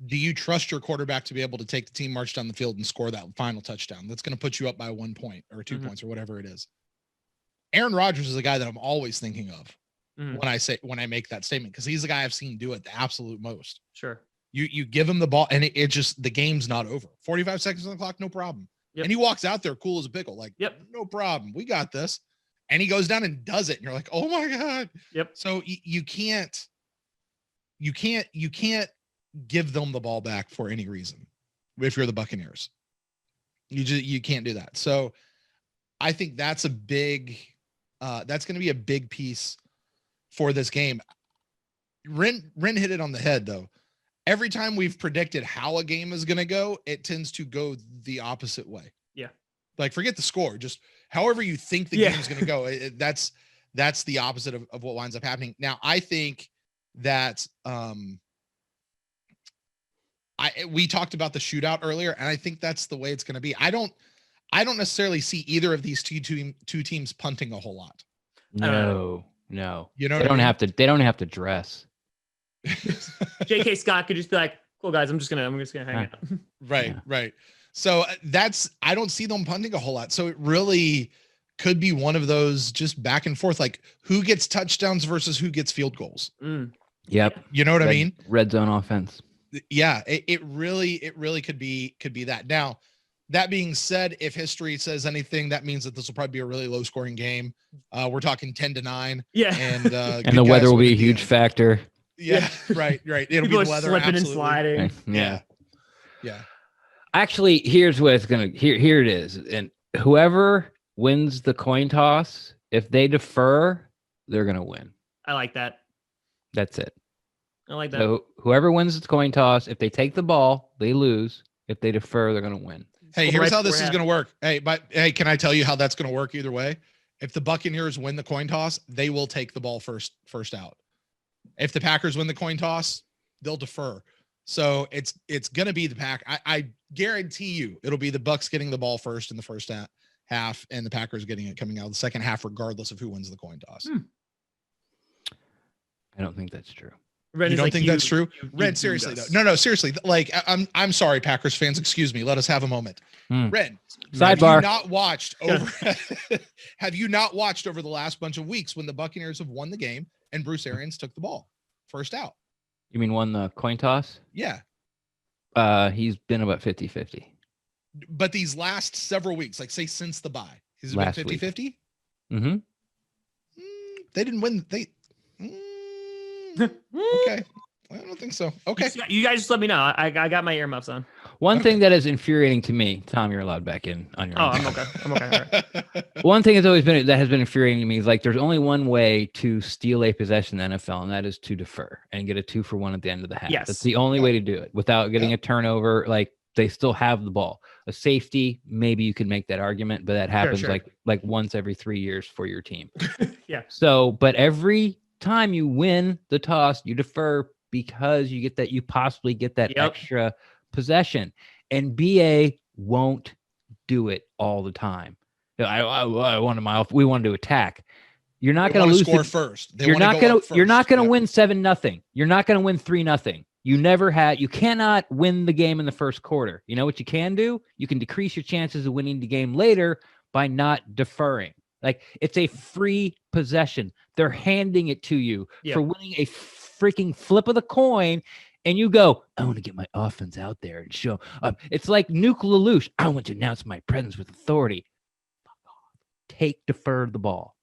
S2: do you trust your quarterback to be able to take the team march down the field and score that final touchdown? That's going to put you up by 1 point or 2 points or whatever it is. Aaron Rodgers is a guy that I'm always thinking of when I make that statement, because he's the guy I've seen do it the absolute most.
S1: Sure.
S2: You give him the ball and it just, the game's not over. 45 seconds on the clock, no problem.
S1: Yep.
S2: And he walks out there cool as a pickle, like, no problem. We got this. And he goes down and does it. And you're like, oh my God.
S1: Yep.
S2: So you can't give them the ball back for any reason. If you're the Buccaneers, you can't do that. So I think that's a big, that's going to be a big piece for this game. Ren hit it on the head though. Every time we've predicted how a game is going to go, it tends to go the opposite way.
S1: Yeah.
S2: Like forget the score, just however you think the game is going to go. That's the opposite of what winds up happening. Now, I think that we talked about the shootout earlier, and I think that's the way it's going to be. I don't necessarily see either of these two teams punting a whole lot.
S3: No.
S2: You know,
S3: they don't have to dress.
S1: J.K. Scott could just be like, "Cool guys, I'm just gonna hang out."
S2: Right. So I don't see them punting a whole lot. So it really could be one of those just back and forth, like who gets touchdowns versus who gets field goals.
S3: Yep.
S2: You know what I mean?
S3: Red zone offense.
S2: Yeah. It really could be that. Now, that being said, if history says anything, that means that this will probably be a really low scoring game. We're talking 10-9.
S1: Yeah.
S2: And
S3: the weather will be a huge factor.
S2: Yeah. Right. It'll
S1: People
S2: be the weather.
S1: Slipping
S2: absolutely.
S1: and sliding.
S2: Yeah.
S3: Actually, here's what it's gonna. Here it is, and whoever wins the coin toss, if they defer, they're gonna win.
S1: I like that.
S3: That's it.
S1: I like that.
S3: So whoever wins the coin toss, if they take the ball, they lose. If they defer, they're gonna win.
S2: Hey, here's how this is going to work. Hey, can I tell you how that's going to work either way? If the Buccaneers win the coin toss, they will take the ball first out. If the Packers win the coin toss, they'll defer. So it's going to be the Pack. I guarantee you it'll be the Bucs getting the ball first in the first half and the Packers getting it coming out of the second half, regardless of who wins the coin toss.
S3: I don't think that's true.
S2: Ren, you don't think that's true? Ren, seriously though. No, seriously. Like I'm sorry, Packers fans. Excuse me. Let us have a moment. Ren,
S3: sidebar.
S2: Have you not watched over the last bunch of weeks when the Buccaneers have won the game and Bruce Arians took the ball first out?
S3: You mean won the coin toss?
S2: Yeah.
S3: He's been about 50-50.
S2: But these last several weeks, like say since the bye, he's been 50-50?
S3: Mm-hmm.
S2: They didn't win. Okay. I don't think so. Okay.
S1: You guys just let me know. I got my earmuffs on.
S3: One thing that is infuriating to me, Tom, you're allowed back in on your own.
S1: I'm okay. All right.
S3: One thing that has been infuriating to me is like there's only one way to steal a possession in the NFL, and that is to defer and get a 2-for-1 at the end of the half.
S1: Yes.
S3: That's the only way to do it without getting a turnover. Like they still have the ball. A safety, maybe you could make that argument, but that happens like once every 3 years for your team.
S1: Yeah.
S3: So, but every time you win the toss, you defer because you possibly get that extra possession, and BA won't do it all the time. We wanted to attack. You're not going to lose.
S2: Score first.
S3: You're not going to win 7-0. You're not going to win 3-0. You cannot win the game in the first quarter. You know what you can do? You can decrease your chances of winning the game later by not deferring. Like it's a free possession. They're handing it to you for winning a freaking flip of the coin. And you go, I want to get my offense out there and show up. It's like Nuke Lelouch. I want to announce my presence with authority. Defer the ball.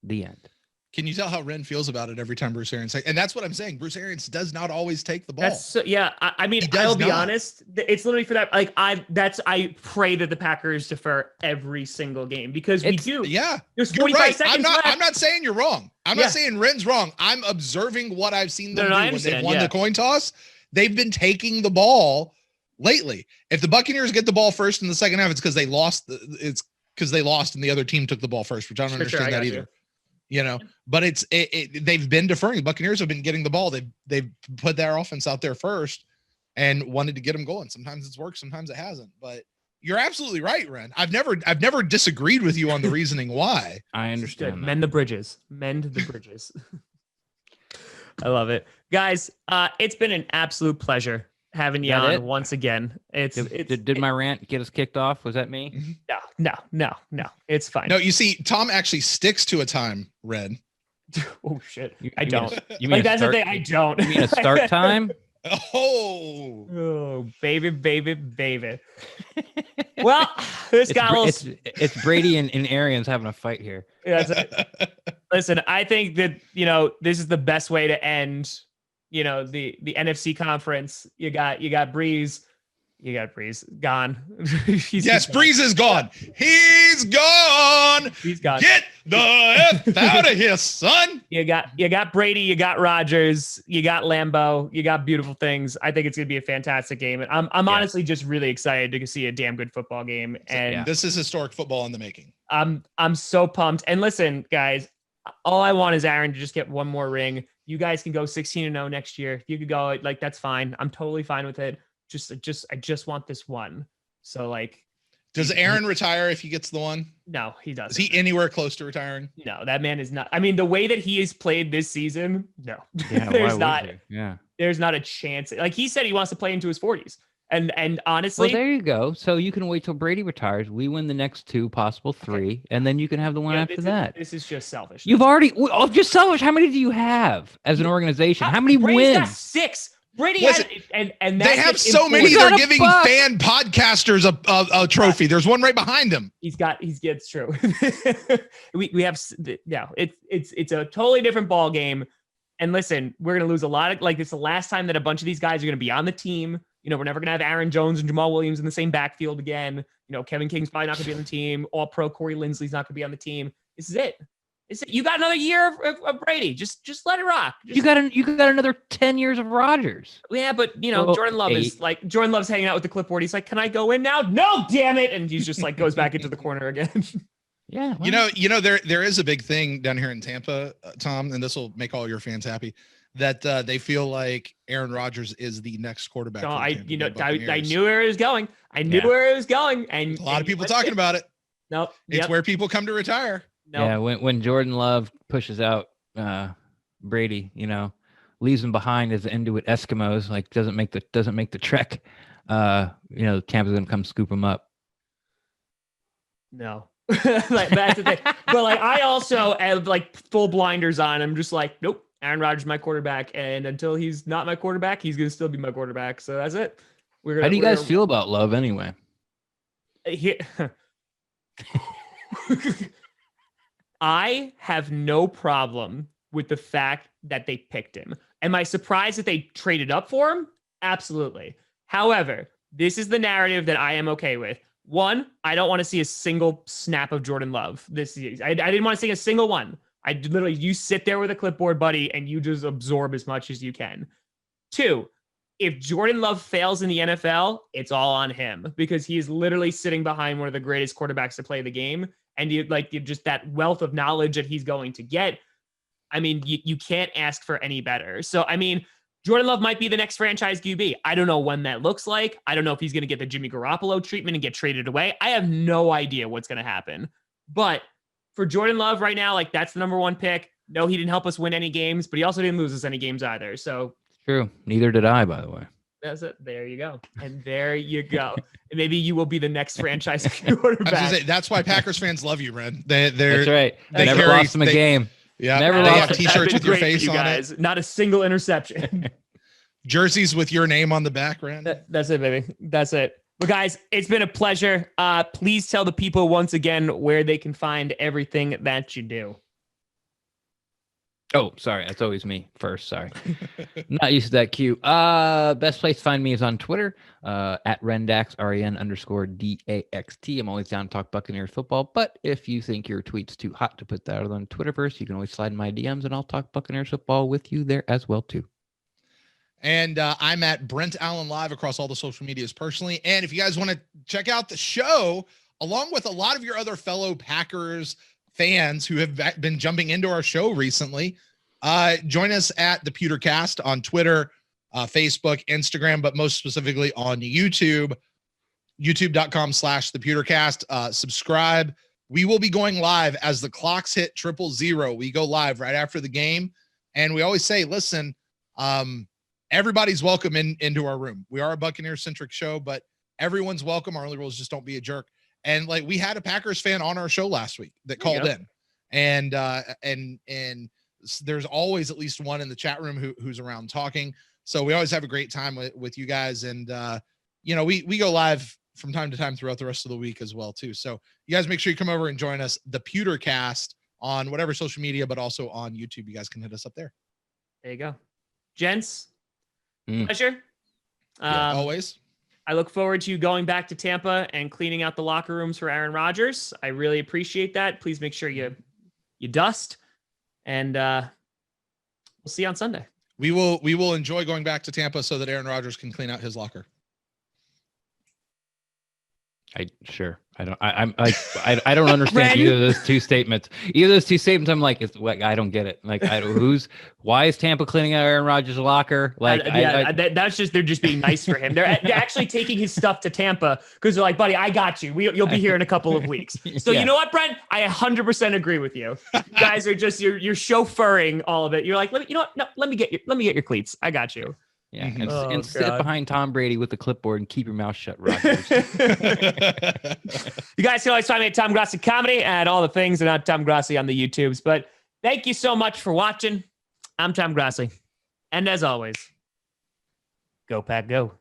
S3: The end.
S2: Can you tell how Ren feels about it every time Bruce Arians? And that's what I'm saying. Bruce Arians does not always take the ball.
S1: I mean, I'll be honest. It's literally for that. Like I pray that the Packers defer every single game because we do.
S2: Yeah,
S1: there's 45 seconds left.
S2: I'm not saying you're wrong. I'm not saying Ren's wrong. I'm observing what I've seen them do when they've won the coin toss. They've been taking the ball lately. If the Buccaneers get the ball first in the second half, it's because they lost. It's because they lost and the other team took the ball first, which I don't understand that either. You know, but they've been deferring. The Buccaneers have been getting the ball. They've put their offense out there first and wanted to get them going. Sometimes it's worked, sometimes it hasn't. But you're absolutely right, Ren. I've never disagreed with you on the reasoning why.
S3: I understand.
S1: Mend the bridges. I love it, guys. It's been an absolute pleasure having you on once again.
S3: Did my rant get us kicked off? Was that me?
S1: No. It's fine.
S2: No, you see, Tom actually sticks to a time, Red.
S1: Oh shit. I don't.
S3: You mean
S1: that's the thing. I don't.
S3: You mean a start time?
S2: Oh,
S1: baby. Well,
S3: it's Brady and Arians having a fight here.
S1: Yeah, that's it. Listen, I think that this is the best way to end the NFC conference. You got Breeze gone.
S2: Yes, Breeze is gone. He's gone.
S1: He's gone.
S2: Get the F out of here, son.
S1: You got Brady, you got Rodgers, you got Lambeau, you got beautiful things. I think it's gonna be a fantastic game. And I'm honestly just really excited to see a damn good football game. And
S2: this is historic football in the making.
S1: I'm so pumped. And listen, guys, all I want is Aaron to just get one more ring. You guys can go 16-0 next year. If you could go, like, that's fine. I'm totally fine with it. I just want this one. So, like,
S2: does Aaron retire if he gets the one?
S1: No, he doesn't.
S2: Is he anywhere close to retiring?
S1: No, that man is not. I mean, the way that he has played this season, no.
S3: Yeah,
S1: there's not a chance. Like he said, he wants to play into his 40s. And honestly,
S3: well, there you go. So you can wait till Brady retires. We win the next 2, possible 3, and then you can have the one after that.
S1: This is just selfish.
S3: You've already just selfish. How many do you have as an organization? How many
S1: Brady's
S3: wins?
S1: got 6. Brady has, and
S2: they have so many. They're giving fan podcasters a trophy. There's one right behind him.
S1: It's true. we have it's a totally different ball game. And listen, we're gonna lose a lot of, like, it's the last time that a bunch of these guys are gonna be on the team. We're never gonna have Aaron Jones and Jamal Williams in the same backfield again. Kevin King's probably not gonna be on the team. All pro Corey Linsley's not gonna be on the team. This is it. You got another year of Brady. Just let it rock.
S3: You got another 10 years of Rodgers.
S1: Yeah, but Jordan Love
S3: 8.
S1: is like Jordan Love's hanging out with the clipboard. He's like, "Can I go in now?" No, damn it! And he's just like goes back into the corner again.
S3: Yeah, well.
S2: There is a big thing down here in Tampa, Tom, and this will make all your fans happy, that they feel like Aaron Rodgers is the next quarterback.
S1: No, I knew where it was going. And
S2: a lot of people talking about it.
S1: Nope.
S2: It's where people come to retire.
S1: Nope.
S3: Yeah, when Jordan Love pushes out Brady, leaves him behind as the Inuit Eskimos, like doesn't make the trek. Tampa's gonna come scoop him up.
S1: No. Like that's the thing. But like I also have like full blinders on. I'm just like, nope, Aaron Rodgers is my quarterback, and until he's not my quarterback, he's gonna still be my quarterback. So that's it.
S3: How do you guys feel about Love anyway?
S1: I have no problem with the fact that they picked him. Am I surprised that they traded up for him? Absolutely. However, this is the narrative that I am okay with. One, I don't want to see a single snap of Jordan Love this season. I didn't want to see a single one. You sit there with a clipboard, buddy, and you just absorb as much as you can. Two, if Jordan Love fails in the NFL, it's all on him because he is literally sitting behind one of the greatest quarterbacks to play the game. And you just that wealth of knowledge that he's going to get. I mean, you can't ask for any better. So, I mean, Jordan Love might be the next franchise QB. I don't know when that looks like. I don't know if he's going to get the Jimmy Garoppolo treatment and get traded away. I have no idea what's going to happen. But for Jordan Love right now, like that's the number one pick. No, he didn't help us win any games, but he also didn't lose us any games either. So
S3: true. Neither did I, by the way.
S1: That's it. There you go. And there you go. And maybe you will be the next franchise quarterback.
S2: That's why Packers fans love you, Ren.
S3: That's right. They never lost them a game.
S2: Yeah.
S3: Never
S2: they
S3: lost
S2: have t-shirts with your face on
S1: guys.
S2: it.
S1: Not a single interception.
S2: Jerseys with your name on the back, Ren.
S1: That's it, baby. That's it. Well, guys, it's been a pleasure. Please tell the people once again where they can find everything that you do.
S3: Oh, sorry. That's always me first. Sorry. Not used to that cue. Best place to find me is on Twitter, at Rendax, REN_DAXT. I'm always down to talk Buccaneers football. But if you think your tweet's too hot to put that out on Twitterverse, you can always slide in my DMs and I'll talk Buccaneers football with you there as well, too.
S2: And I'm at Brent Allen Live across all the social medias personally. And if you guys want to check out the show, along with a lot of your other fellow Packers fans who have been jumping into our show recently, join us at the Pewtercast on Twitter, Facebook, Instagram, but most specifically on YouTube, youtube.com/thepewtercast. Subscribe. We will be going live as the clocks hit 000. We go live right after the game. And we always say, listen, everybody's welcome into our room. We are a Buccaneers-centric show, but everyone's welcome. Our only rule is just don't be a jerk. And like we had a Packers fan on our show last week that called in, and there's always at least one in the chat room who's around talking. So we always have a great time with you guys. And, we go live from time to time throughout the rest of the week as well, too. So you guys make sure you come over and join us, the Pewtercast, on whatever social media, but also on YouTube. You guys can hit us up there.
S1: There you go. Gents, pleasure.
S2: Always.
S1: I look forward to you going back to Tampa and cleaning out the locker rooms for Aaron Rodgers. I really appreciate that. Please make sure you dust, and we'll see you on Sunday.
S2: We will enjoy going back to Tampa so that Aaron Rodgers can clean out his locker.
S3: I don't understand either of those two statements. I'm like, I don't get it. Like, why is Tampa cleaning out Aaron Rodgers' locker? Like,
S1: that's just, they're just being nice for him. They're actually taking his stuff to Tampa because they're like, buddy, I got you. You'll be here in a couple of weeks. So You know what, Brent? I 100% agree with you. You guys are just, you're chauffeuring all of it. You're like, let me get your cleats. I got you.
S3: Yeah, and sit behind Tom Brady with the clipboard and keep your mouth shut, Rodgers.
S1: You guys can always find me at Tom Grossi Comedy and all the things, and not Tom Grossi on the YouTubes. But thank you so much for watching. I'm Tom Grossi. And as always, go Pack, go.